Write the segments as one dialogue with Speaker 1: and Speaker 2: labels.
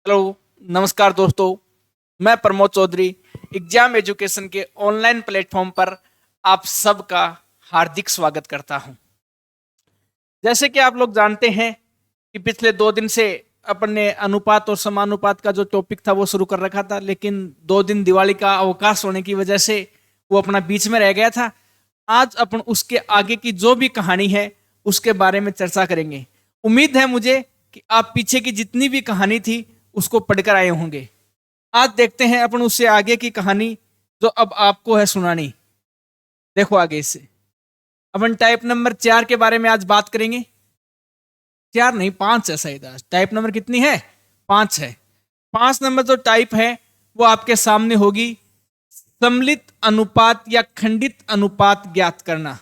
Speaker 1: Hello, नमस्कार दोस्तों। मैं प्रमोद चौधरी एग्जाम एजुकेशन के ऑनलाइन प्लेटफॉर्म पर आप सबका हार्दिक स्वागत करता हूं। जैसे कि आप लोग जानते हैं कि पिछले 2 दिन से अपन ने अनुपात और समानुपात का जो टॉपिक था वो शुरू कर रखा था, लेकिन 2 दिन दिवाली का अवकाश होने की वजह से वो अपना बीच में रह गया था। आज अपन उसके आगे की जो भी कहानी है उसके बारे में चर्चा करेंगे। उम्मीद है मुझे कि आप पीछे की जितनी भी कहानी थी उसको पढ़कर आए होंगे। आज देखते हैं अपन उससे आगे की कहानी जो अब आपको है सुनानी। देखो आगे इससे अपन टाइप नंबर 4 के बारे में आज बात करेंगे। 4 नहीं, 5 है शायद। आज टाइप नंबर कितनी है? 5 है। 5 नंबर जो टाइप है वो आपके सामने होगी। सम्मिलित अनुपात या खंडित अनुपात ज्ञात करना।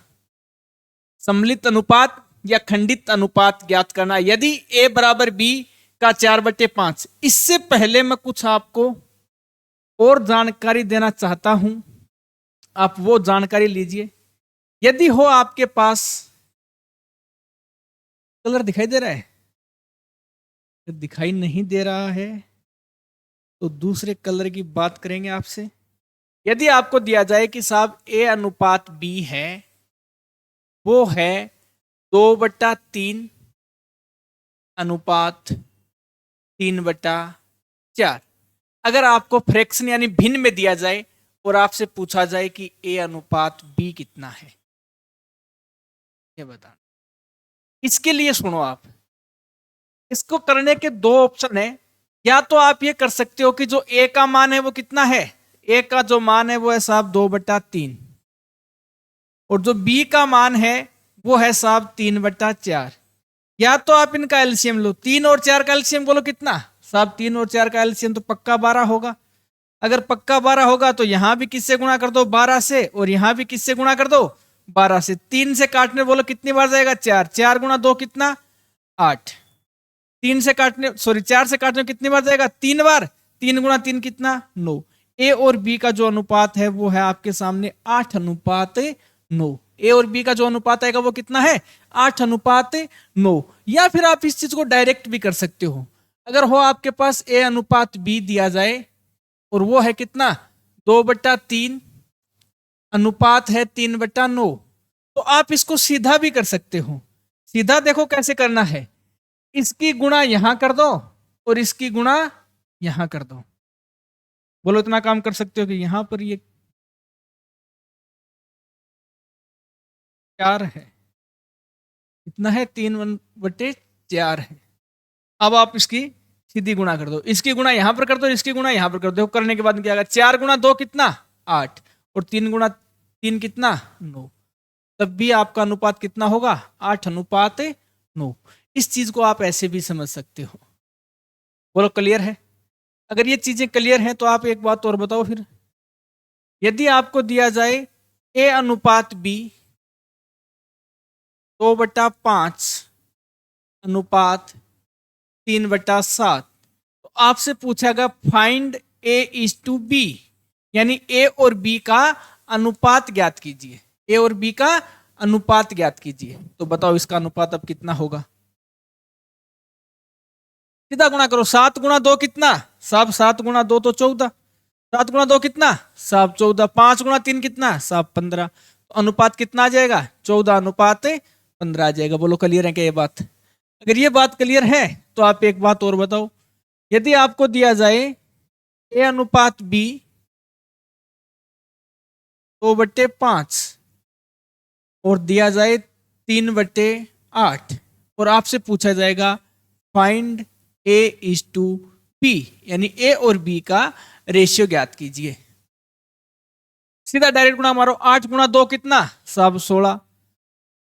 Speaker 1: सम्मिलित अनुपात या खंडित अनुपात ज्ञात करना यदि a बराबर b का 4/5। इससे पहले मैं कुछ आपको और जानकारी देना चाहता हूं, आप वो जानकारी लीजिए। यदि हो आपके पास, कलर दिखाई दे रहा है? दिखाई नहीं दे रहा है तो दूसरे कलर की बात करेंगे आपसे। यदि आपको दिया जाए कि साहब a अनुपात b है, वो है 2/3 अनुपात 3/4। अगर आपको फ्रैक्शन यानी भिन्न में दिया जाए और आपसे पूछा जाए कि a अनुपात b कितना है, ये बताना। इसके लिए सुनो आप, इसको करने के दो ऑप्शन है। या तो आप ये कर सकते हो कि जो a का मान है वो कितना है, a का जो मान है वो है साहब 2/3, और जो b का मान है वो है साहब 3/4। या तो आप इनका एलसीएम लो, 3 और 4 का एलसीएम बोलो कितना साहब, 3 और 4 का एलसीएम तो पक्का 12 होगा। अगर पक्का 12 होगा तो यहां भी किससे गुणा कर दो, 12 से, और यहां भी किससे गुणा कर दो, 12 से। 3 से काटने बोलो कितनी बार जाएगा, 4। 4 गुणा 2 कितना, 8। 3 से काटने, सॉरी 4 से काटने कितनी बार जाएगा, 3 बार। 3 गुणा 3 कितना, 9। ए और बी का जो अनुपात है वो है आपके सामने 8:9। ए और बी का जो अनुपात आएगा वो कितना है, 8:9। या फिर आप इस चीज को डायरेक्ट भी कर सकते हो। अगर हो आपके पास ए अनुपात बी दिया जाए और वो है कितना, 2/3 अनुपात है 3/9, तो आप इसको सीधा भी कर सकते हो। सीधा देखो कैसे करना है, इसकी गुणा यहां कर दो और इसकी गुणा यहां कर दो। बोलो इतना काम कर सकते हो कि यहां पर ये 4 है, इतना है 3/4 है। अब आप इसकी सीधी गुणा कर दो, इसकी गुणा यहां पर कर दो, इसकी गुणा यहां पर कर दो। करने के बाद क्या आएगा, 4 गुणा 2 कितना, 8, और 3 गुणा 3 कितना, 9। तब भी आपका अनुपात कितना होगा, 8:9। इस चीज को आप ऐसे भी समझ सकते हो। बोलो क्लियर है? अगर ये चीजें क्लियर हैं तो आप एक बात और बताओ फिर। यदि आपको दिया जाए ए अनुपात बी 2/5 अनुपात 3/7, तो आपसे पूछेगा find A is to B, यानी ए और बी का अनुपात ज्ञात कीजिए। ए और बी का अनुपात ज्ञात कीजिए। तो बताओ इसका अनुपात अब कितना होगा। सीधा गुणा करो, 7 गुणा 2 कितना, साहब 7 गुणा 2 तो 14। 7 गुणा 2 कितना, साहब 14। 5 गुणा 3 कितना, साहब 15। तो अनुपात कितना आ जाएगा, 14:15 आ जाएगा। बोलो क्लियर है क्या ये बात? अगर ये बात क्लियर है तो आप एक बात और बताओ। यदि आपको दिया जाए ए अनुपात बी 2/5 और दिया जाए 3/8, और आपसे पूछा जाएगा find A is to B, यानी ए और बी का रेशियो ज्ञात कीजिए। सीधा डायरेक्ट गुणा मारो, 8 गुणा 2 कितना, सब 16।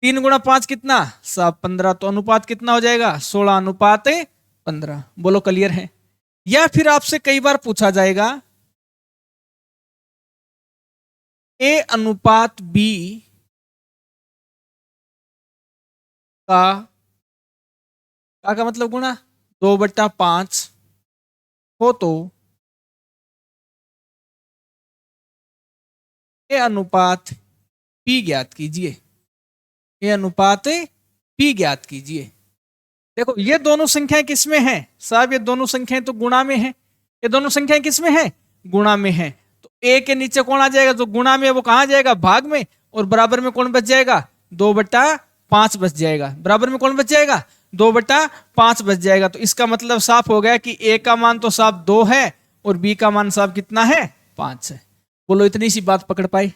Speaker 1: 3 गुणा 5 कितना, सब 15। तो अनुपात कितना हो जाएगा, 16:15। बोलो क्लियर है? या फिर आपसे कई बार पूछा जाएगा ए अनुपात बी का मतलब गुणा 2/5 हो तो ए अनुपात पी ज्ञात कीजिए। ए अनुपात पी ज्ञात कीजिए। देखो ये दोनों संख्याएं किस में है साहब, ये दोनों संख्याएं तो गुणा में है, ये दोनों संख्याएं किस में है, गुणा में है। तो ए के नीचे कौन आ जाएगा, जो गुणा में है वो कहां जाएगा, भाग में, और बराबर में कौन बच जाएगा, 2/5 बच जाएगा। बराबर में कौन बच जाएगा, 2/5 बच जाएगा। तो इसका मतलब साफ हो गया कि ए का मान तो साफ 2 है और बी का मान साफ कितना है, 5 है। बोलो इतनी सी बात पकड़ पाई।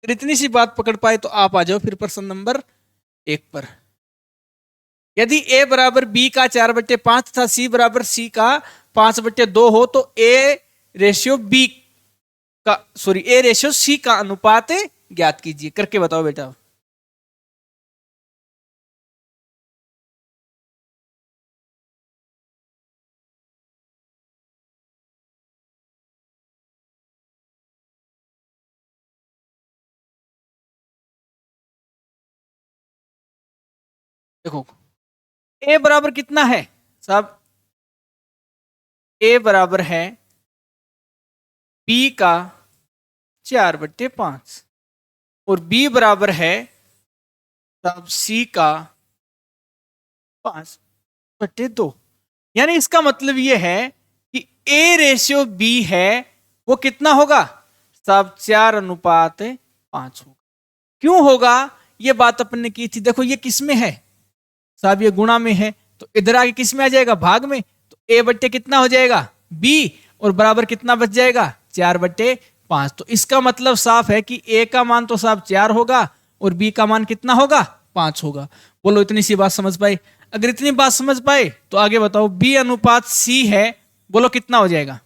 Speaker 1: इतनी सी बात पकड़ पाए तो आप आ जाओ फिर प्रश्न नंबर 1 पर। यदि a बराबर b का 4/5 तथा c बराबर c का 5/2 हो तो a रेशियो b का a रेशियो c का अनुपात ज्ञात कीजिए। करके बताओ बेटा। देखो a बराबर कितना है साहब, a बराबर है b का 4/5 और b बराबर है साहब c का 5/2। यानी इसका मतलब यह है कि a रेशियो b है वो कितना होगा साहब, 4/5 होगा। क्यों होगा, ये बात अपन ने की थी। देखो ये किस में है साहब, ये गुणा में है, तो इधर आगे किस में आ जाएगा, भाग में। तो a बट्टे कितना हो जाएगा, b, और बराबर कितना बच जाएगा, 4/5। तो इसका मतलब साफ है कि a का मान तो साहब 4 होगा और b का मान कितना होगा, 5 होगा। बोलो इतनी सी बात समझ पाए। अगर इतनी बात समझ पाए तो आगे बताओ, b अनुपात c है, बोलो कितना हो जाएगा,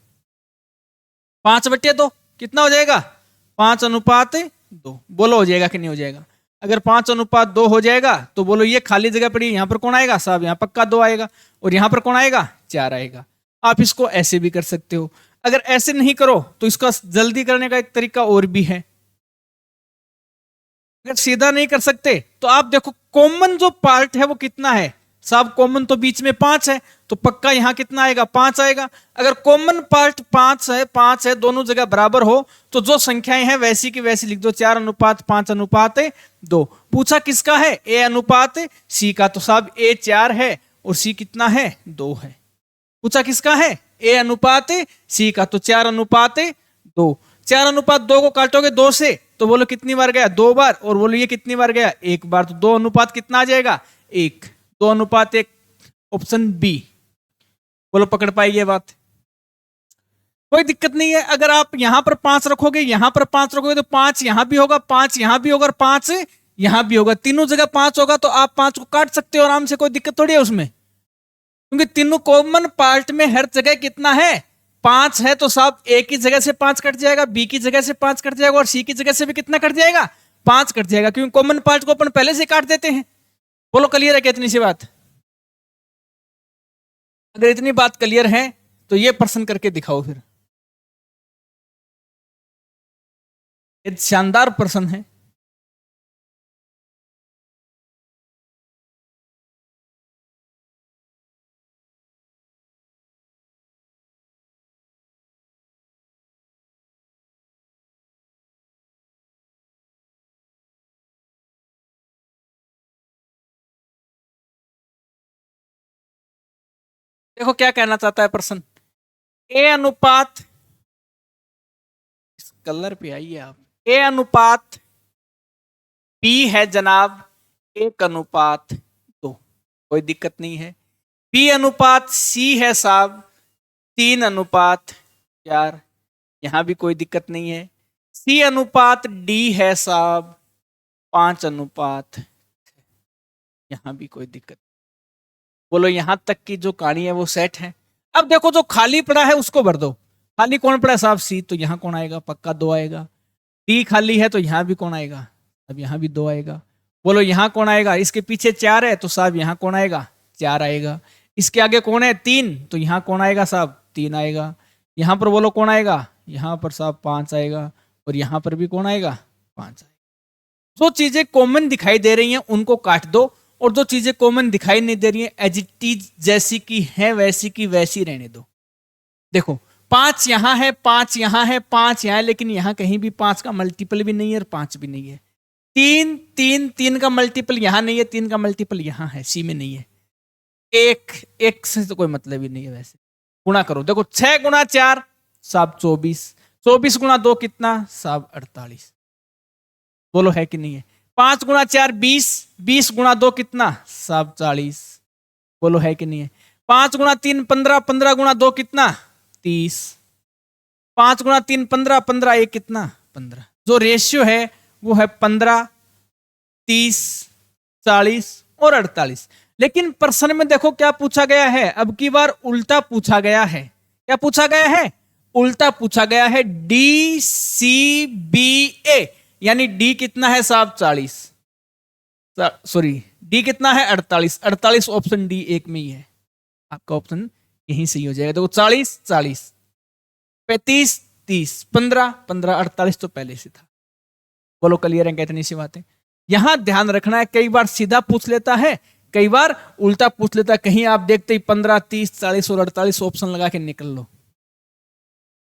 Speaker 1: 5/2 कितना हो जाएगा, 5/2। बोलो हो जाएगा कि नहीं हो जाएगा। अगर 5/2 हो जाएगा तो बोलो ये खाली जगह पड़ी, यहां पर कौन आएगा साहब, यहां पक्का 2 आएगा, और यहां पर कौन आएगा, 4 आएगा। आप इसको ऐसे भी कर सकते हो। अगर ऐसे नहीं करो तो इसका जल्दी करने का एक तरीका और भी है। अगर सीधा नहीं कर सकते तो आप देखो कॉमन जो पार्ट है वो कितना है साहब, कॉमन तो बीच में 5 है, तो पक्का यहां कितना आएगा, 5 आएगा। अगर कॉमन पार्ट 5 है, दोनों जगह बराबर हो तो जो संख्याएं हैं वैसी की वैसी लिख दो, 4:5:2। पूछा किसका है, a अनुपात c का, तो साहब a 4 है और c कितना है, 2 है। पूछा किसका है, a अनुपात c का, तो 4:2। 4:2 को काटोगे 2 से तो बोलो कितनी बार गया, 2 बार, और बोलो ये कितनी बार गया, 1 बार। तो 2 अनुपात कितना आ जाएगा, 1। 2:1, ऑप्शन बी। बोलो पकड़ पाई ये बात, कोई दिक्कत नहीं है। अगर आप यहां पर 5 रखोगे, यहां पर 5 रखोगे तो 5 यहां भी होगा, 5 यहां भी होगा और 5 यहां भी होगा। तीनों जगह 5 होगा तो आप 5 को काट सकते हो आराम से, कोई दिक्कत थोड़ी है उसमें, क्योंकि तीनों कॉमन पार्ट में हर जगह कितना है, 5 है। तो साहब ए की जगह से 5 कट जाएगा, बी की जगह से 5 कट जाएगा और सी की जगह से भी कितना कट जाएगा, 5 कट जाएगा, क्योंकि कॉमन पार्ट को अपन पहले से काट देते हैं। बोलो क्लियर है क्या इतनी सी बात। अगर इतनी बात क्लियर है तो ये प्रश्न करके दिखाओ फिर। ये शानदार प्रश्न है। देखो क्या कहना चाहता है प्रश्न, ए अनुपात, इस कलर पे आइए आप, ए अनुपात बी है जनाब 1:2, कोई दिक्कत नहीं है। बी अनुपात सी है साहब 3:4, यहां भी कोई दिक्कत नहीं है। सी अनुपात डी है साहब 5:, यहां भी कोई दिक्कत। बोलो यहां तक की जो कहानी है वो सेट है। अब देखो जो खाली पड़ा है उसको भर दो। खाली कौन पड़ा है साहब, सी, तो यहां कौन आएगा, पक्का 2 आएगा। डी खाली है तो यहां भी कौन आएगा, अब यहां भी 2 आएगा। बोलो यहां कौन आएगा, इसके पीछे 4 है तो साहब यहां कौन आएगा, 4 आएगा। इसके आगे कौन है, 3, तो यहां कौन आएगा साहब, 3 आएगा। यहां पर बोलो कौन आएगा, यहां पर साहब 5 आएगा, और यहां पर भी कौन आएगा, 5 आएगा। जो चीजें कॉमन दिखाई दे रही हैं उनको काट दो, और जो चीजें कॉमन दिखाई नहीं दे रही हैं एज इट इज जैसी की है वैसी की वैसी रहने दो। देखो 5 यहां है, 5 यहां है, 5 यहां है, लेकिन यहां कहीं भी 5 का मल्टीपल भी नहीं है और 5 भी नहीं है। 3 3 3 का मल्टीपल यहां नहीं है, 3 का मल्टीपल यहां है, सी में नहीं है। एक एक से तो कोई मतलब ही नहीं है। वैसे गुणा करो, देखो 6 गुणा 4 साहब 24, 24 गुणा 2 कितना साहब 48। बोलो है कि नहीं है। 5 गुणा 4 20, 20 गुणा 2 कितना साहब 40। बोलो है कि नहीं है। 5 गुणा 3 15, 15 गुणा 2 कितना 30। 5 गुणा 3 15, 15 1 कितना 15। जो रेशियो है वो है 15, 30, 40 और 48। लेकिन प्रश्न में देखो क्या पूछा गया है, अब की बार उल्टा पूछा गया है। क्या पूछा गया है, उल्टा पूछा गया है। डी सी बी ए, यानी डी कितना है साहब 40, सॉरी डी कितना है 48। 48 ऑप्शन डी एक में ही है, आपका ऑप्शन यहीं से ही हो जाएगा। देखो 40 40, 35 30, 15 15, 48 तो पहले से था। बोलो क्लियर है क्या इतनी सी बातें। यहां ध्यान रखना है, कई बार सीधा पूछ लेता है, कई बार उल्टा पूछ लेता है। कहीं आप देखते ही 15 30 40 और 48 ऑप्शन लगा के निकल लो।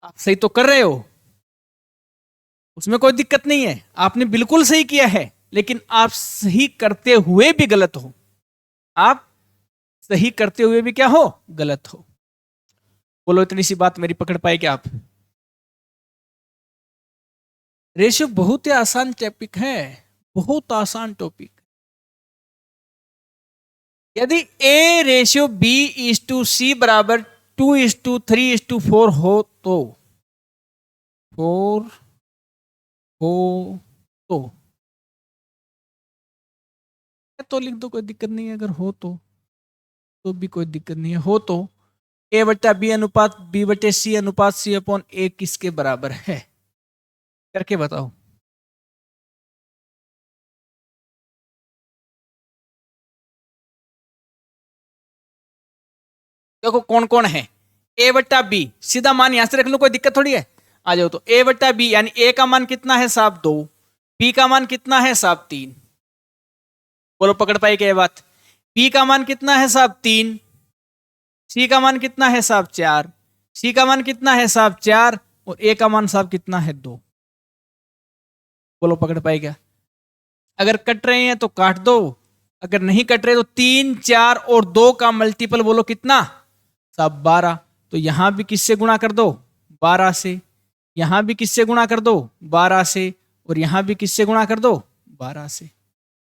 Speaker 1: आप सही तो कर रहे हो, उसमें कोई दिक्कत नहीं है, आपने बिल्कुल सही किया है। लेकिन आप सही करते हुए भी गलत हो, आप सही करते हुए भी क्या हो, गलत हो। बोलो इतनी सी बात मेरी पकड़ पाए क्या आप। रेशियो बहुत ही आसान टॉपिक है, बहुत आसान टॉपिक। यदि A ratio B is to C बराबर 2:3:4 हो तो 4 हो तो लिख दो, कोई दिक्कत नहीं है। अगर हो तो भी कोई दिक्कत नहीं है। हो तो ए बटा बी अनुपात बी बटे सी अनुपात सी अपॉन ए किसके बराबर है, करके बताओ। देखो कौन कौन है, ए बट्टा बी, सीधा मान यहां से रख लो, कोई दिक्कत थोड़ी है। आ जाओ तो ए बट्टा बी, यानी ए का मान कितना है साहब 2, बी का मान कितना है साहब 3। बोलो पकड़ पाई क्या ये बात। बी का मान कितना है साहब 3, सी का मान कितना है साहब 4, सी का मान कितना है साहब 4 और ए का मान साहब कितना है 2। बोलो पकड़ पाई क्या। अगर कट रहे हैं तो काट दो, अगर नहीं कट रहे तो 3 4 और 2 का मल्टीपल बोलो कितना साहब 12। तो यहां भी किससे गुणा कर दो 12 से, यहां भी किससे गुणा कर दो 12 से, और यहां भी किससे गुणा कर दो 12 से।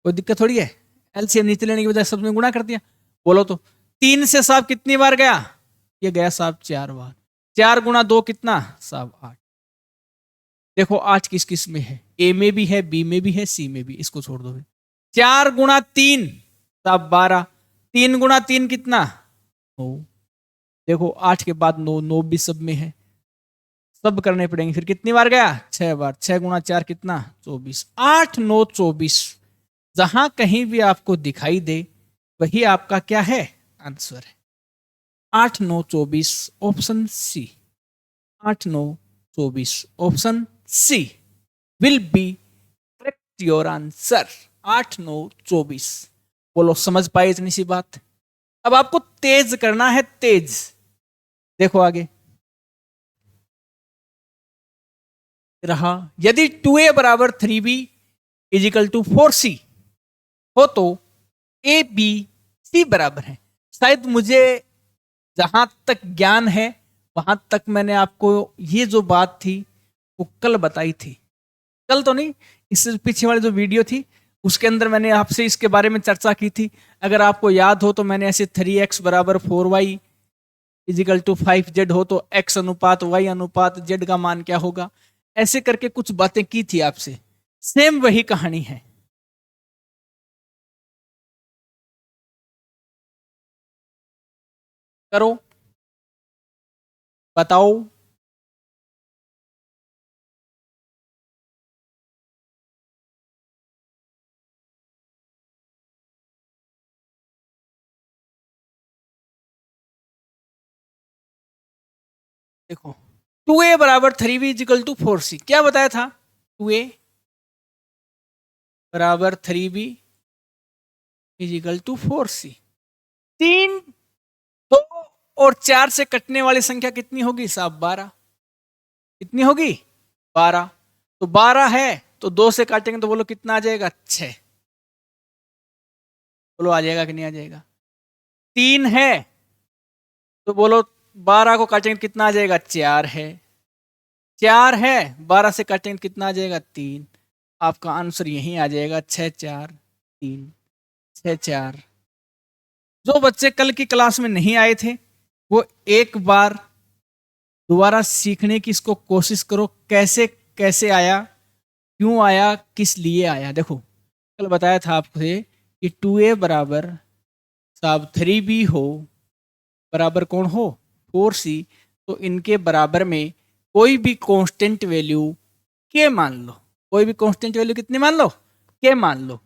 Speaker 1: कोई दिक्कत थोड़ी है, एलसीएम नीचे लेने की बजाय सब में गुणा कर दिया। बोलो तो 3 से साहब कितनी बार गया, ये गया साहब 4 बार। 4 गुणा 2 कितना साहब 8। देखो 8 किस किस में है, ए में भी है, बी में भी है, सी में भी, इसको छोड़ दो। 4 गुणा 3 साहब 12, 3 गुणा 3 कितना 9। देखो 8 के बाद 9, 9 भी सब में है, सब करने पड़ेंगे। फिर कितनी बार गया 6 बार, 6 गुणा 4 कितना 24, 8 9 24। जहां कहीं भी आपको दिखाई दे वही आपका क्या है आंसर है। 8 9 24 option C, 8 9 24 option C will be correct your answer. 8 9 24। बोलो समझ पाए इतनी सी बात। अब आपको तेज करना है, तेज। देखो आगे रहा, यदि 2a बराबर 3b इजिकल टू 4c हो तो ए बी सी बराबर है। शायद मुझे जहां तक ज्ञान है वहां तक मैंने आपको ये जो बात थी वो कल बताई थी। कल तो नहीं, इससे पीछे वाली जो वीडियो थी उसके अंदर मैंने आपसे इसके बारे में चर्चा की थी। अगर आपको याद हो तो मैंने ऐसे 3x बराबर 4y इजिकल टू 5z हो तो x अनुपात y अनुपात z का मान क्या होगा, ऐसे करके कुछ बातें की थी आपसे। सेम वही कहानी है। करो बताओ। देखो 2a बराबर 3b इजिकल टू 4c, क्या बताया था 2a बराबर 3b इजिकल टू 4c। 3 2 और 4 से कटने वाली संख्या कितनी होगी साहब? 12। कितनी होगी? 12। तो 12 है तो 2 से काटेंगे तो बोलो कितना आ जाएगा? 6। बोलो आ जाएगा कि नहीं आ जाएगा? 3 है तो बोलो 12 को काटेंगे कितना आ जाएगा? 4 है। 4 है 12 से काटेंगे कितना आ जाएगा? 3। आपका आंसर यही आ जाएगा 6 4 3 6 4। जो बच्चे कल की क्लास में नहीं आए थे वो एक बार दोबारा सीखने की इसको कोशिश करो, कैसे कैसे आया, क्यों आया, किस लिए आया। देखो कल बताया था आपको कि 2a बराबर साहब 3b हो बराबर कौन हो? 4c। तो इनके बराबर में कोई भी कांस्टेंट वैल्यू के मान लो। कोई भी कांस्टेंट वैल्यू कितनी मान लो? के मान लो।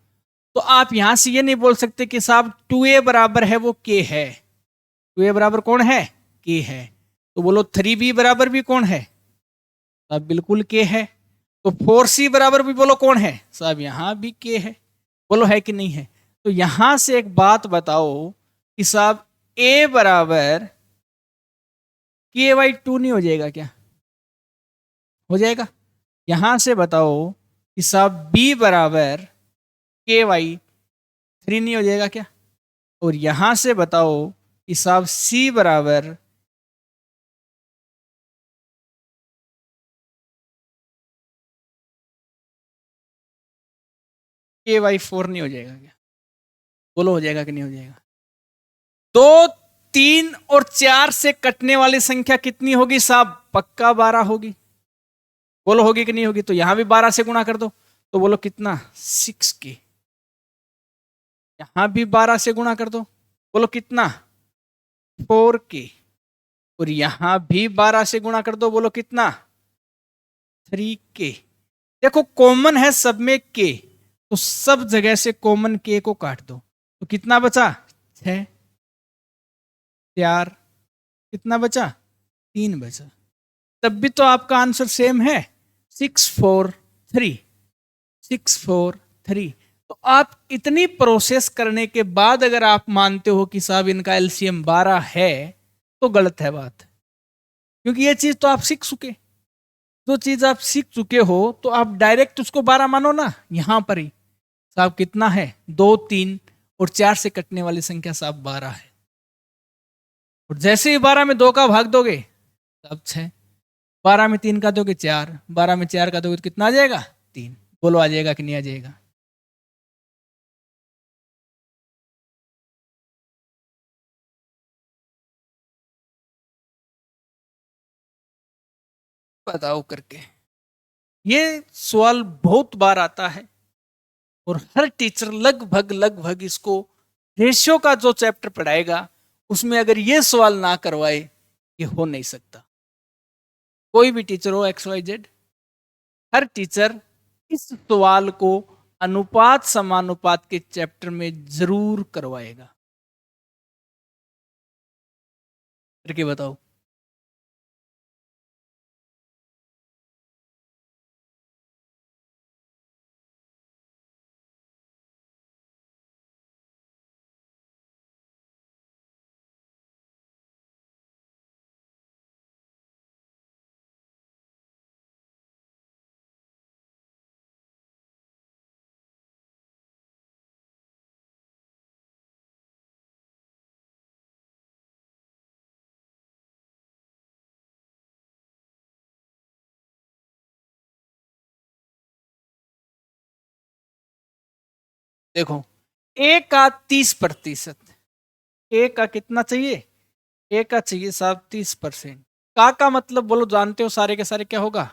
Speaker 1: तो आप यहां से ये नहीं बोल सकते कि साहब 2a बराबर है वो के है। 2a बराबर कौन है? के है। तो बोलो 3b बराबर भी कौन है? साहब बिल्कुल के है। तो 4c बराबर भी बोलो कौन है? साहब यहां भी के है। बोलो है कि नहीं है? तो यहां से एक बात बताओ कि साहब a बराबर के बाई 2 नहीं हो जाएगा क्या? हो जाएगा। यहां से बताओ कि साहब b बराबर के वाई 3 नहीं हो जाएगा क्या? और यहां से बताओ कि साहब c बराबर के वाई 4 नहीं हो जाएगा क्या? बोलो हो जाएगा कि नहीं हो जाएगा? 2 3 और 4 से कटने वाली संख्या कितनी होगी साहब? पक्का 12 होगी। बोलो होगी कि नहीं होगी? तो यहां भी 12 से गुणा कर दो तो बोलो कितना? 6 के। यहां भी 12 से गुणा कर दो बोलो कितना? 4 के। और यहां भी 12 से गुणा कर दो बोलो कितना? 3 के। देखो कॉमन है सब में के, तो सब जगह से कॉमन के को काट दो तो कितना बचा? 6 4। कितना बचा? 3 बचा। तब भी तो आपका आंसर सेम है 6 4 3। 6 4 3। तो आप इतनी प्रोसेस करने के बाद अगर आप मानते हो कि साहब इनका एलसीएम 12 है तो गलत है बात। क्योंकि ये चीज तो आप सीख चुके। जो चीज आप सीख चुके हो तो आप डायरेक्ट उसको 12 मानो ना। यहां पर ही साहब कितना है? 2 3 और 4 से कटने वाली संख्या साहब 12 है। और जैसे ही 12 में 2 का भाग दोगे तब 6। 12 में 3 का दोगे 4। 12 में 4 का दोगे तो कितना आ जाएगा? 3। बोलो आ जाएगा कि नहीं आ जाएगा? बताओ करके। ये सवाल बहुत बार आता है और हर टीचर लगभग लगभग इसको रेशियो का जो चैप्टर पढ़ाएगा उसमें अगर ये सवाल ना करवाए ये हो नहीं सकता। कोई भी टीचर हो एक्स वाई जेड, हर टीचर इस सवाल को अनुपात समानुपात के चैप्टर में जरूर करवाएगा। करके बताओ। देखो ए का 30%, ए का कितना चाहिए? ए का चाहिए साहब 30%। का मतलब बोलो जानते हो सारे के सारे क्या होगा?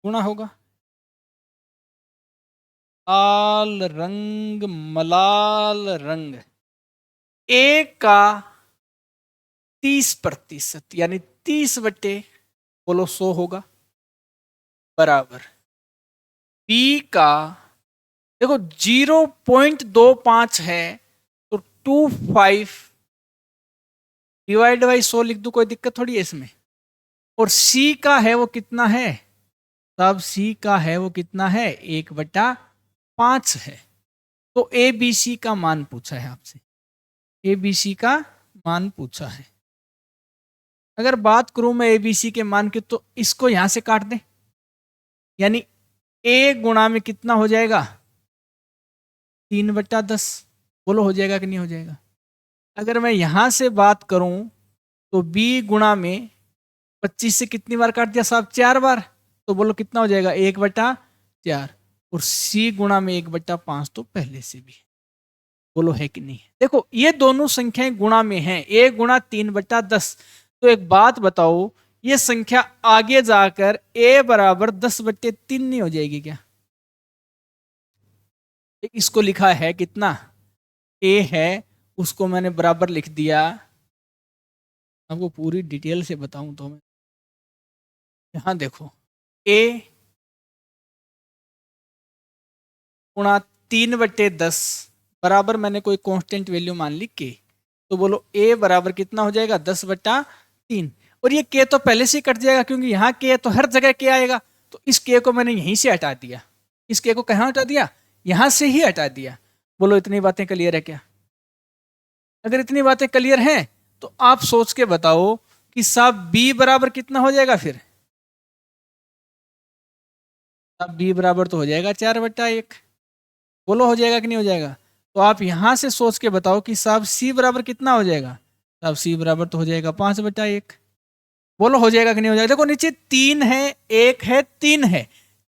Speaker 1: गुणा होगा। लाल रंग मलाल रंग। ए का 30% यानी 30 बटे बोलो 100 होगा बराबर। बी का देखो 0.25 है तो 25 डिवाइड बाई 100 लिख दू, कोई दिक्कत थोड़ी है इसमें। और सी का है वो कितना है? तब सी का है वो कितना है? 1/5 है। तो ए बी सी का मान पूछा है आपसे। ए बी सी का मान पूछा है। अगर बात करूं मैं ABC के मान की, तो इसको यहां से काट दें, यानी A गुणा में कितना हो जाएगा 3/10। बोलो हो जाएगा कि नहीं हो जाएगा। अगर मैं यहां से बात करूं तो B गुणा में 25 से कितनी बार काट दिया साहब 4 बार, तो बोलो कितना हो जाएगा 1/4। और C गुणा में 1/5 तो पहले से भी है। बोलो है कि नहीं। देखो ये दोनों संख्याएं गुणा में हैं, A गुणा 3/10। तो एक बात बताओ, ये संख्या आगे जाकर A बराबर 10/3 नहीं हो जाएगी क्या। इसको लिखा है कितना A है, उसको मैंने बराबर लिख दिया। आपको पूरी डिटेल से बताऊं तो मैं यहां देखो A गुणा 3/10 बराबर मैंने कोई कांस्टेंट वैल्यू मान ली K, तो बोलो A बराबर कितना हो जाएगा 10/3। और ये K तो पहले से ही कट जाएगा, क्योंकि यहाँ K तो हर जगह K आएगा। तो इस K को मैंने यहीं से हटा दिया, इस K को कहाँ हटा दिया, यहां से ही हटा दिया। बोलो इतनी बातें क्लियर है क्या। अगर इतनी बातें क्लियर हैं तो आप सोच के बताओ कि साहब B बराबर कितना हो जाएगा। फिर अब B बराबर तो हो जाएगा 4/1। बोलो हो जाएगा कि नहीं हो जाएगा। तो आप यहां से सोच के बताओ कि साहब C बराबर कितना हो जाएगा। साहब C बराबर तो हो जाएगा 5/1। बोलो हो जाएगा कि नहीं हो जाएगा। देखो नीचे 3 है, 1 है, 3 है,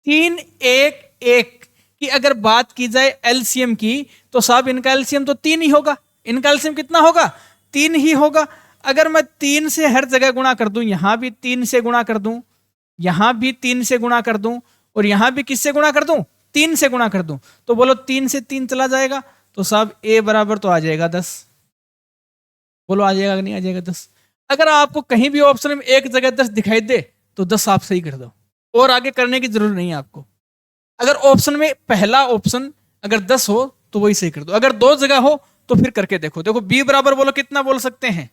Speaker 1: 3 1 1 की अगर बात की जाए एलसीएम की, तो साहब इनका एलसीएम तो 3 ही होगा। इनका एलसीएम कितना होगा 3 ही होगा। अगर मैं 3 से हर जगह गुणा कर दूं, यहां भी 3 से गुणा कर दूं, यहां भी 3 से गुणा कर दूं, और यहां भी किससे गुणा कर दूं 3 से गुणा कर दूं, तो बोलो 3 से 3 चला जाएगा, तो साहब A बराबर तो आ जाएगा 10। बोलो आ जाएगा कि नहीं आ जाएगा 10। अगर आपको कहीं भी ऑप्शन में एक जगह 10 दिखाई दे तो 10 आप सही कर दो, और आगे करने की जरूरत नहीं है आपको। अगर ऑप्शन में पहला ऑप्शन अगर 10 हो तो वही सही कर दो, अगर 2 जगह हो तो फिर करके देखो। देखो B बराबर बोलो कितना बोल सकते हैं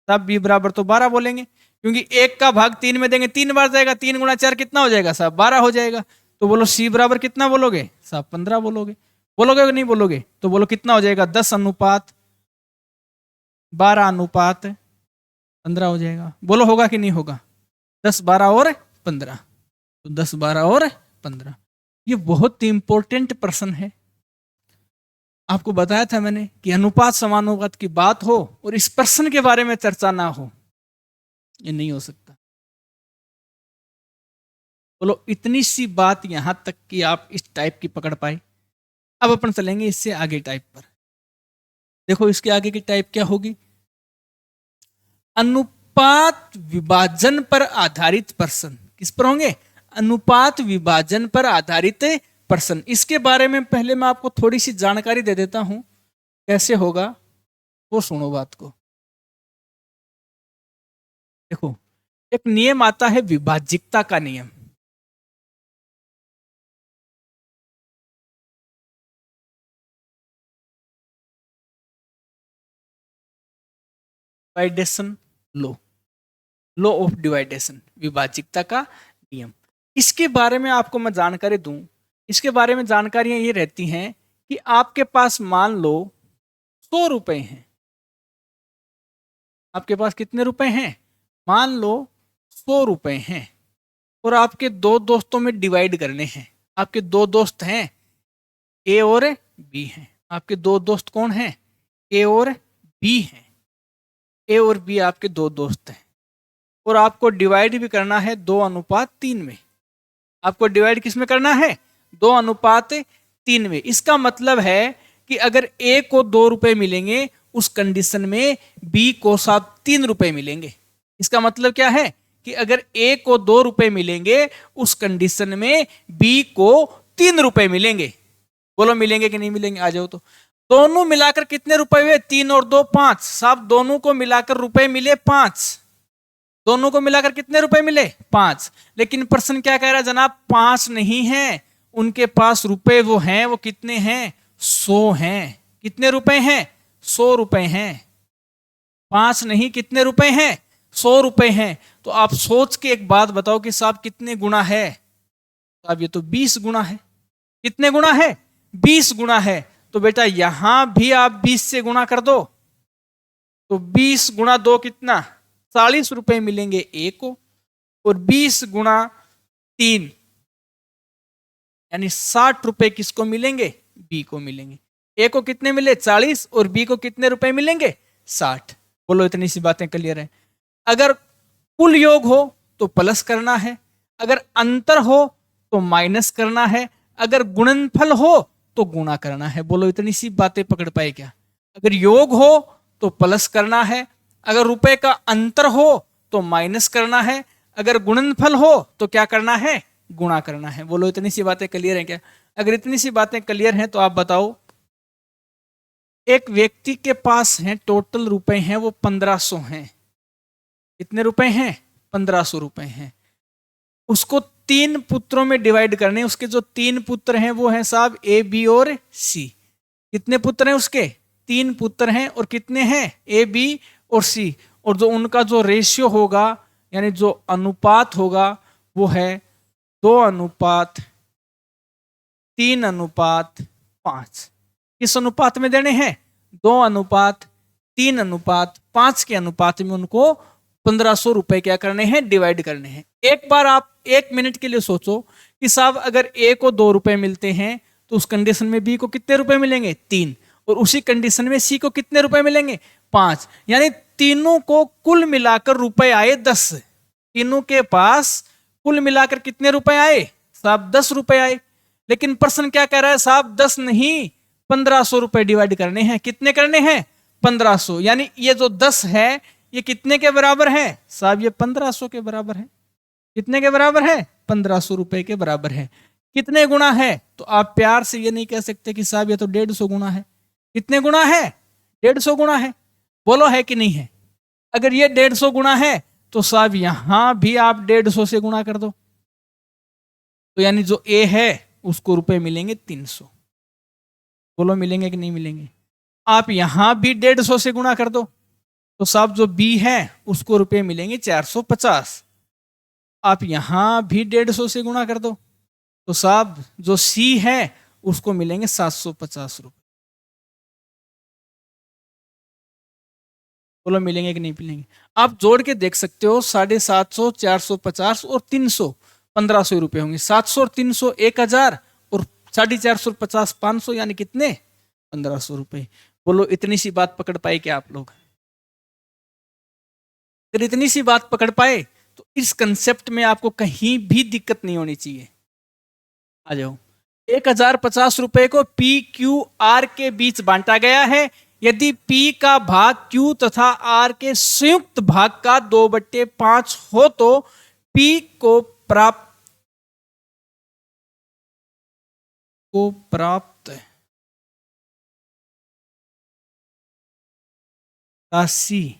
Speaker 1: साहब, B बराबर तो 12 बोलेंगे, क्योंकि 1 का भाग 3 में देंगे 3 बार जाएगा, 3 गुणा 4 कितना हो जाएगा साहब 12 हो जाएगा। तो बोलो C बराबर कितना बोलोगे साहब 15 बोलोगे। बोलोगे कि नहीं बोलोगे। तो बोलो कितना हो जाएगा 10:12:15 हो जाएगा। बोलो होगा कि नहीं होगा। 10 12 और 15, तो 10 12 और 15 ये बहुत ही इंपॉर्टेंट प्रश्न है। आपको बताया था मैंने कि अनुपात समानुपात की बात हो और इस प्रश्न के बारे में चर्चा ना हो, ये नहीं हो सकता। बोलो इतनी सी बात यहां तक कि आप इस टाइप की पकड़ पाए। अब अपन चलेंगे इससे आगे टाइप पर। देखो इसके आगे की टाइप क्या होगी, अनुपात विभाजन पर आधारित प्रश्न। किस पर होंगे, अनुपात विभाजन पर आधारित प्रश्न। इसके बारे में पहले मैं आपको थोड़ी सी जानकारी दे देता हूं कैसे होगा, वो सुनो बात को। देखो एक नियम आता है विभाज्यता का नियम। डिवाइडेशन लो, लॉ ऑफ डिवाइडेशन, विभाज्यता का नियम। इसके बारे में आपको मैं जानकारी दूं। इसके बारे में जानकारियां ये रहती हैं कि आपके पास मान लो 100 रुपए हैं। आपके पास कितने रुपए हैं, मान लो 100 रुपए हैं, और आपके 2 दोस्तों में डिवाइड करने हैं। आपके 2 दोस्त हैं ए और बी हैं। आपके 2 दोस्त कौन हैं, ए और बी हैं। ए और बी आपके 2 दोस्त हैं, और आपको डिवाइड भी करना है 2:3 में। आपको डिवाइड किस में करना है 2:3 में। इसका मतलब है कि अगर ए को 2 रुपए मिलेंगे उस कंडीशन में बी को साथ 3 रुपए मिलेंगे। इसका मतलब क्या है कि अगर ए को 2 रुपए मिलेंगे उस कंडीशन में बी को 3 रुपए मिलेंगे। बोलो मिलेंगे कि नहीं मिलेंगे, आ जाओ। तो दोनों मिलाकर कितने रुपए हुए, 3 और 2 5। साहब दोनों को मिलाकर रुपए मिले 5। दोनों को मिलाकर कितने रुपए मिले 5। लेकिन प्रश्न क्या कह रहा है जनाब, 5 नहीं है, उनके पास रुपए वो हैं, वो कितने हैं 100 हैं। कितने रुपए हैं 100 रुपए हैं। 5 नहीं, कितने रुपए हैं 100 रुपए हैं। तो आप सोच के एक बात बताओ कि साहब कितने गुना है। साहब ये तो 20 गुना है। कितने गुना है 20 गुना है। तो बेटा यहां भी आप 20 से गुणा कर दो, तो 20 गुणा 2 कितना 40 रुपए मिलेंगे ए को, और 20 गुणा 3 यानी 60 रुपए किसको मिलेंगे? बी को मिलेंगे। ए को कितने मिले? 40, और बी को कितने रुपए मिलेंगे? 60। बोलो इतनी सी बातें क्लियर है। अगर कुल योग हो तो प्लस करना है, अगर अंतर हो तो माइनस करना है, अगर गुणनफल हो तो गुणा करना है। बोलो इतनी सी बातें पकड़ पाए क्या? अगर योग हो तो प्लस करना है, अगर रुपए का अंतर हो तो माइनस करना है, अगर गुणनफल हो तो क्या करना है? गुणा करना है। बोलो इतनी सी बातें क्लियर है क्या? अगर इतनी सी बातें क्लियर हैं तो आप बताओ, एक व्यक्ति के पास है टोटल रुपए हैं वो 1500 हैं। कितने रुपए हैं? 1500 रुपए हैं। उसको 3 पुत्रों में डिवाइड करने। उसके जो 3 पुत्र हैं वो हैं साहब ए, बी और सी। कितने पुत्र हैं उसके? 3 पुत्र हैं। और कितने हैं? ए, बी और सी। और जो उनका जो रेशियो होगा यानी जो अनुपात होगा वो है 2:3:5। किस अनुपात में देने हैं? 2:3:5 के अनुपात में उनको 1500 रुपए क्या करने हैं? डिवाइड करने हैं। एक बार आप 1 मिनट के लिए सोचो कि साहब अगर ए को 2 रुपए मिलते हैं तो उस कंडीशन में बी को कितने रुपए मिलेंगे? 3। और उसी कंडीशन में सी को कितने रुपए मिलेंगे? 5। यानी तीनों को कुल मिलाकर रुपए आए 10। तीनों के पास कुल मिलाकर कितने रुपए आए? साहब 10 रुपए आए। लेकिन प्रश्न क्या कह रहा है साहब? 10 नहीं, 1500 रुपए डिवाइड करने हैं। कितने करने हैं? 1500। यानी ये जो 10 है ये कितने के बराबर है? साहब ये 1500 के बराबर है। कितने के बराबर है? 1500 रुपए के बराबर है। कितने गुना है? तो आप प्यार से ये नहीं कह सकते कि साहब ये तो 150 गुना है। कितने गुना है? 150 गुना है। बोलो है कि नहीं है? अगर ये 150 गुना है तो साहब यहां भी आप 150 से गुणा कर दो, तो यानी जो ए है उसको रुपए मिलेंगे 300। बोलो मिलेंगे कि नहीं मिलेंगे? आप यहां भी 150 से गुणा कर दो तो साहब जो बी है उसको रुपए मिलेंगे 450। आप यहां भी 150 से गुणा कर दो तो साहब जो सी है उसको मिलेंगे 750 रुपए। बोलो मिलेंगे कि नहीं मिलेंगे? आप जोड़ के देख सकते हो। 750, 450 और 300 1500 रुपए होंगे। 700 और 300 1000 और 450 500 यानी कितने? 1500 रुपए। बोलो इतनी सी बात पकड़ पाए क्या आप लोग? अगर इतनी सी बात पकड़ पाए तो इस कंसेप्ट में आपको कहीं भी दिक्कत नहीं होनी चाहिए। आ जाओ। 1050 रुपए को पी क्यू आर के बीच बांटा गया है। यदि P का भाग Q तथा R के संयुक्त भाग का 2/5 हो तो P को प्राप्त राशि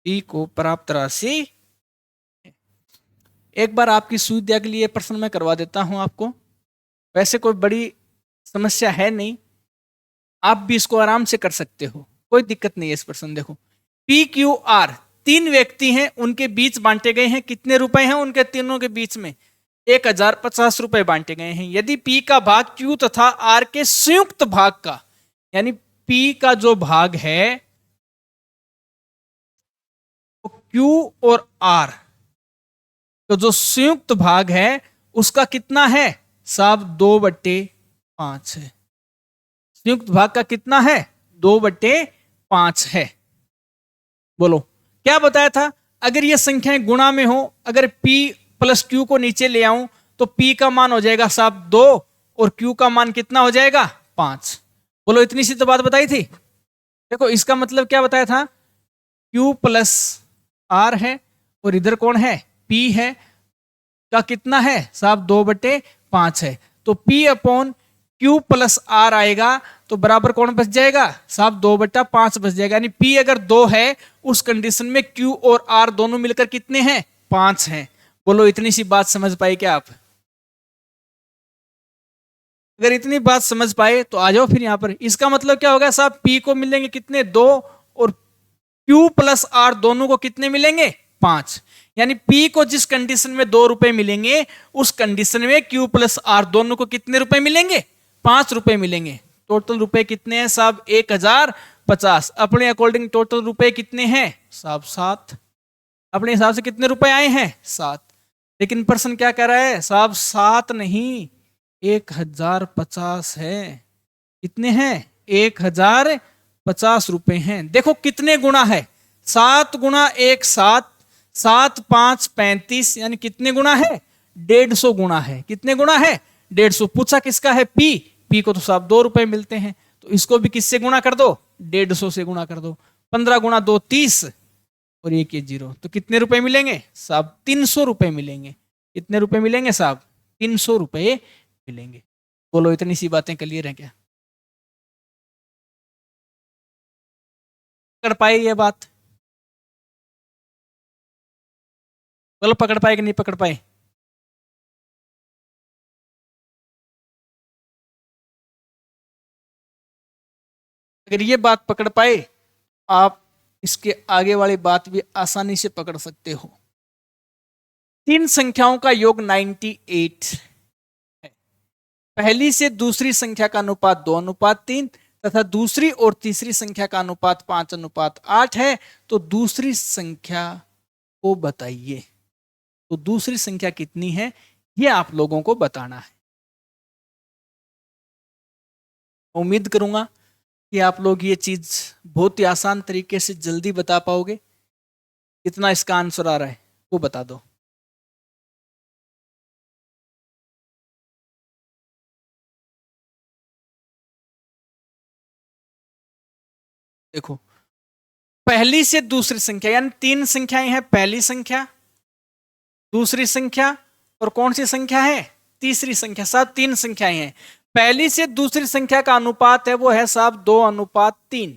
Speaker 1: P को प्राप्त राशि। एक बार आपकी सुविधा के लिए प्रश्न मैं करवा देता हूं आपको। वैसे कोई बड़ी समस्या है नहीं, आप भी इसको आराम से कर सकते हो, कोई दिक्कत नहीं है इस प्रश्न। देखो पी क्यू आर 3 व्यक्ति हैं, उनके बीच बांटे गए हैं कितने रुपए हैं? उनके तीनों के बीच में 1050 रुपए बांटे गए हैं। यदि P का भाग Q तथा R के संयुक्त भाग का, यानी P का जो भाग है वो Q और R तो जो संयुक्त भाग है उसका कितना है? साहब 2/5 है। संयुक्त भाग का कितना है? 2/5 है। बोलो क्या बताया था? अगर ये संख्याएं गुणा में हो, अगर P प्लस Q को नीचे ले आऊं तो P का मान हो जाएगा साहब 2 और Q का मान कितना हो जाएगा? 5। बोलो इतनी सी तो बात बताई थी। देखो इसका मतलब क्या बताया था? Q प्लस R है और इधर कौन है? P है। का कितना है साहब? 2/5 है। तो P upon Q plus R आएगा तो बराबर कौन बच जाएगा? साहब 2/5 बच जाएगा। यानी P अगर 2 है उस कंडीशन में Q और R दोनों मिलकर कितने हैं? 5 हैं। बोलो इतनी सी बात समझ पाए क्या आप? अगर इतनी बात समझ पाए तो आ जाओ फिर यहां पर। इसका मतलब क्या होगा साहब? P को मिलेंगे कितने? 2 और Q प्लस R दोनों को कितने मिलेंगे? 5। यानी P को जिस कंडीशन में 2 रुपए मिलेंगे उस कंडीशन में Q प्लस R दोनों को कितने रुपए मिलेंगे? 5 रुपए मिलेंगे। टोटल रुपए कितने हैं साहब? 1050। अपने अकॉर्डिंग टोटल रुपए कितने हैं साहब? 7। अपने हिसाब से कितने रुपए आए हैं? 7। लेकिन प्रश्न क्या कह रहा है साहब? 7 नहीं 1050 है। कितने हैं? 1050 रुपए हैं। देखो कितने गुना है? 7 गुना 1 7, 7 5 35, यानी कितने गुना है? 150 गुना है। कितने गुना है? 150। पूछा किसका है? पी को तो साहब 2 रुपए मिलते हैं, तो इसको भी किससे गुना कर दो? 150 से गुना कर दो। 15 गुना 2 30 और 1 ये 0, तो कितने रुपए मिलेंगे साहब? 300 रुपए मिलेंगे। कितने रुपए मिलेंगे साहब? 300 रुपए मिलेंगे। बोलो इतनी सी बातें क्लियर है क्या? पकड़ पाए ये बात? बोलो पकड़ पाए कि नहीं पकड़ पाए? अगर ये बात पकड़ पाए आप इसके आगे वाली बात भी आसानी से पकड़ सकते हो। 3 संख्याओं का योग 98 है। पहली से दूसरी संख्या का अनुपात 2:3 तथा दूसरी और तीसरी संख्या का अनुपात 5:8 है। तो दूसरी संख्या को बताइए। तो दूसरी संख्या कितनी है ये आप लोगों को बताना है। उम्मीद करूंगा कि आप लोग ये चीज बहुत ही आसान तरीके से जल्दी बता पाओगे। कितना इसका आंसर आ रहा है वो बता दो। देखो पहली से दूसरी संख्या यानी 3 संख्याएं हैं। पहली संख्या, दूसरी संख्या और कौन सी संख्या है? तीसरी संख्या। साहब 3 संख्याएं हैं। पहली से दूसरी संख्या का अनुपात है वो है साहब 2:3।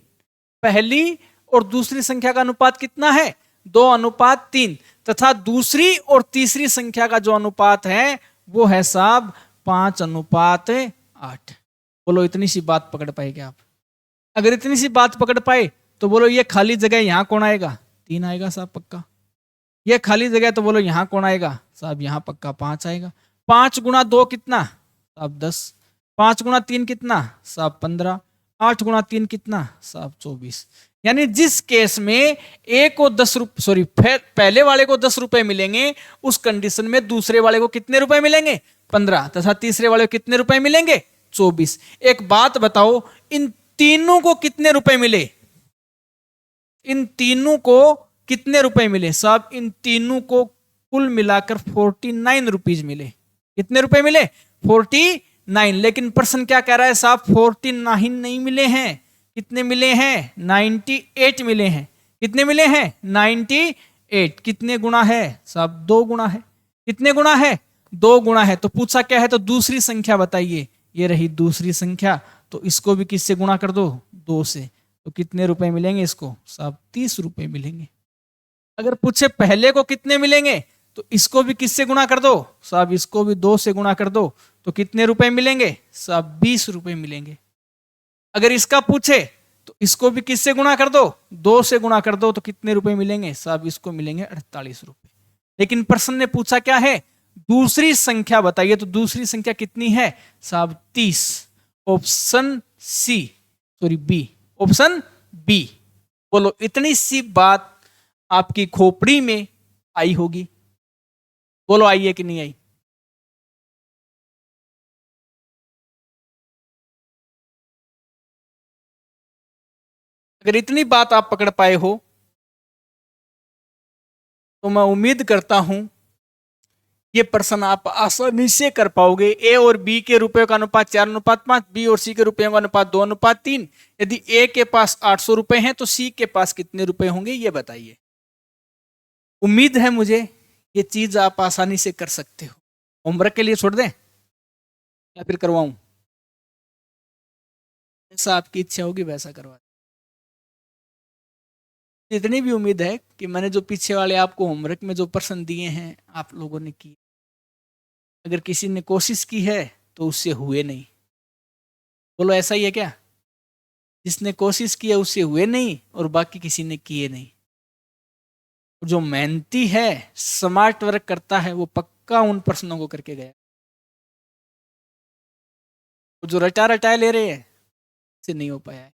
Speaker 1: पहली और दूसरी संख्या का अनुपात कितना है? 2:3 तथा दूसरी और तीसरी संख्या का जो अनुपात है वो है साहब 5:8। बोलो इतनी सी बात पकड़ पाएंगे आप? अगर इतनी सी बात पकड़ पाए तो बोलो ये खाली जगह यहां कौन आएगा? 3 आएगा साहब पक्का। ये खाली जगह तो बोलो यहां कौन आएगा साहब? यहां पक्का 5 आएगा। 5 गुना 2 कितना साहब? 10। 5 गुना 3 कितना साहब? 15। 8 गुना 3 कितना साहब? 24। यानी जिस केस में एक को 10 रुपए सॉरी पहले वाले को 10 रुपए मिलेंगे उस कंडीशन में दूसरे वाले को कितने रुपए मिलेंगे? 15 तथा तीसरे वाले को कितने रुपए मिलेंगे? 24। एक बात बताओ इन तीनों को कितने रुपए मिले? इन तीनों को कितने रुपए मिले साहब? इन तीनों को कुल मिलाकर 49 रुपीज मिले। कितने रुपए मिले? 49। लेकिन प्रश्न क्या कह रहा है साहब? 49 नहीं मिले हैं। कितने मिले हैं? 98 मिले हैं। कितने मिले हैं? 98। कितने गुना है साहब? 2 गुना है। कितने गुना है? 2 गुना है। तो पूछा क्या है? तो दूसरी संख्या बताइए। ये रही दूसरी संख्या। तो इसको भी किससे गुणा कर दो? 2 से। तो कितने रुपए मिलेंगे इसको साहब? 30 रुपए मिलेंगे। अगर पूछे पहले को कितने मिलेंगे तो इसको भी किससे गुणा कर दो साहब? इसको भी 2 से गुणा कर दो। तो कितने रुपए मिलेंगे साहब? 20 रुपए मिलेंगे। अगर इसका पूछे तो इसको भी किससे गुणा कर दो? 2 से गुणा कर दो। तो कितने रुपए मिलेंगे साहब? इसको मिलेंगे 48 रुपए। लेकिन प्रश्न ने पूछा क्या है? दूसरी संख्या बताइए। तो दूसरी संख्या कितनी है साहब? 30। Option C sorry B. Option B. बोलो इतनी सी बात आपकी खोपड़ी में आई होगी। बोलो आई है कि नहीं आई? अगर इतनी बात आप पकड़ पाए हो तो मैं उम्मीद करता हूं ये प्रश्न आप आसानी से कर पाओगे। ए और बी के रुपयों का अनुपात 4:5, बी और सी के रुपयों का अनुपात 2:3। यदि ए के पास 800 रुपए हैं तो सी के पास कितने रुपए होंगे ये बताइए। उम्मीद है मुझे ये चीज आप आसानी से कर सकते हो। होमवर्क के लिए छोड़ दें या फिर करवाऊं? जैसा आपकी इच्छा होगी वैसा करवा। इतनी भी उम्मीद है कि मैंने जो पीछे वाले आपको होमवर्क में जो प्रश्न दिए हैं आप लोगों ने किए। अगर किसी ने कोशिश की है तो उससे हुए नहीं। बोलो ऐसा ही है क्या? जिसने कोशिश किया उससे हुए नहीं और बाकी किसी ने किए नहीं। जो मेहनती है, स्मार्ट वर्क करता है, वो पक्का उन प्रश्नों को करके गया। जो रटा रटाए ले रहे हैं से नहीं हो पाया है।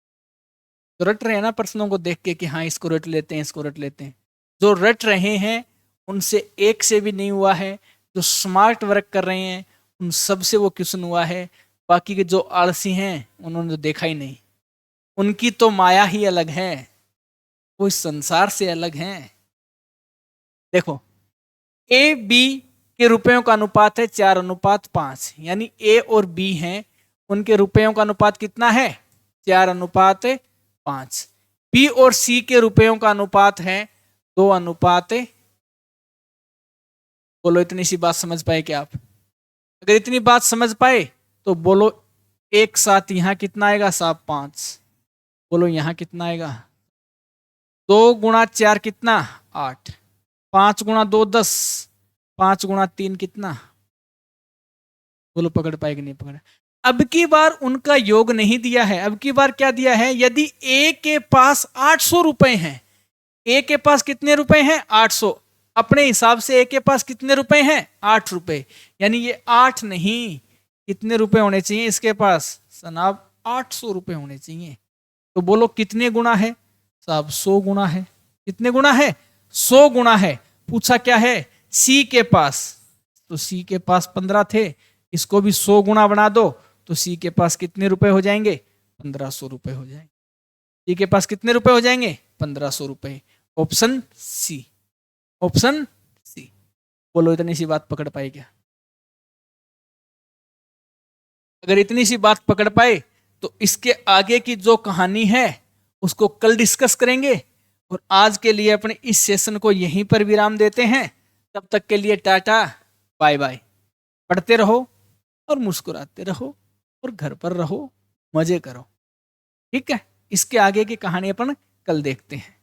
Speaker 1: तो रट रहे हैं ना प्रश्नों को देख के कि हाँ इसको रट लेते हैं, इसको रट लेते हैं। जो रट रहे हैं उनसे एक से भी नहीं हुआ है। जो स्मार्ट वर्क कर रहे हैं उन सब से वो क्वेश्चन हुआ है। बाकी के जो आलसी हैं उन्होंने तो देखा ही नहीं। उनकी तो माया ही अलग है, वो इस संसार से अलग हैं। देखो, ए बी के रुपयों का अनुपात है 4:5, यानी ए और बी हैं, उनके रुपयों का अनुपात कितना है? 4:5। बी और सी के रुपयों का अनुपात है 2:1। बोलो इतनी सी बात समझ पाए क्या आप? अगर इतनी बात समझ पाए तो बोलो एक साथ यहां कितना आएगा? 5। बोलो यहां कितना आएगा? 2 × 4 कितना? 8। 5 × 2 10। 5 × 3 कितना? बोलो पकड़ पाए कि नहीं पकड़? अब की बार उनका योग नहीं दिया है। अब की बार क्या दिया है? यदि ए के पास 800 रुपए हैं, ए के पास कितने रुपए हैं? 800। अपने हिसाब से ए के पास कितने रुपए हैं? 8 रुपए। यानी ये 8 नहीं, कितने रुपए होने चाहिए इसके पास? जनाब 800 रुपए होने चाहिए। तो बोलो कितने गुना है? साहब 100 गुना है। कितने गुना है? 100 गुना है। पूछा क्या है? सी के पास, तो सी के पास 15 थे, इसको भी 100 गुना बना दो तो सी के पास कितने रुपए हो जाएंगे? 1500 रुपए हो जाएंगे। सी के पास कितने रुपए हो जाएंगे? 1500 रुपए। Option C, option C. बोलो इतनी सी बात पकड़ पाए क्या? अगर इतनी सी बात पकड़ पाए तो इसके आगे की जो कहानी है उसको कल डिस्कस करेंगे। और आज के लिए अपने इस सेशन को यहीं पर विराम देते हैं। तब तक के लिए टाटा, बाय बाय। पढ़ते रहो और मुस्कुराते रहो और घर पर रहो, मजे करो। ठीक है, इसके आगे की कहानी अपन कल देखते हैं।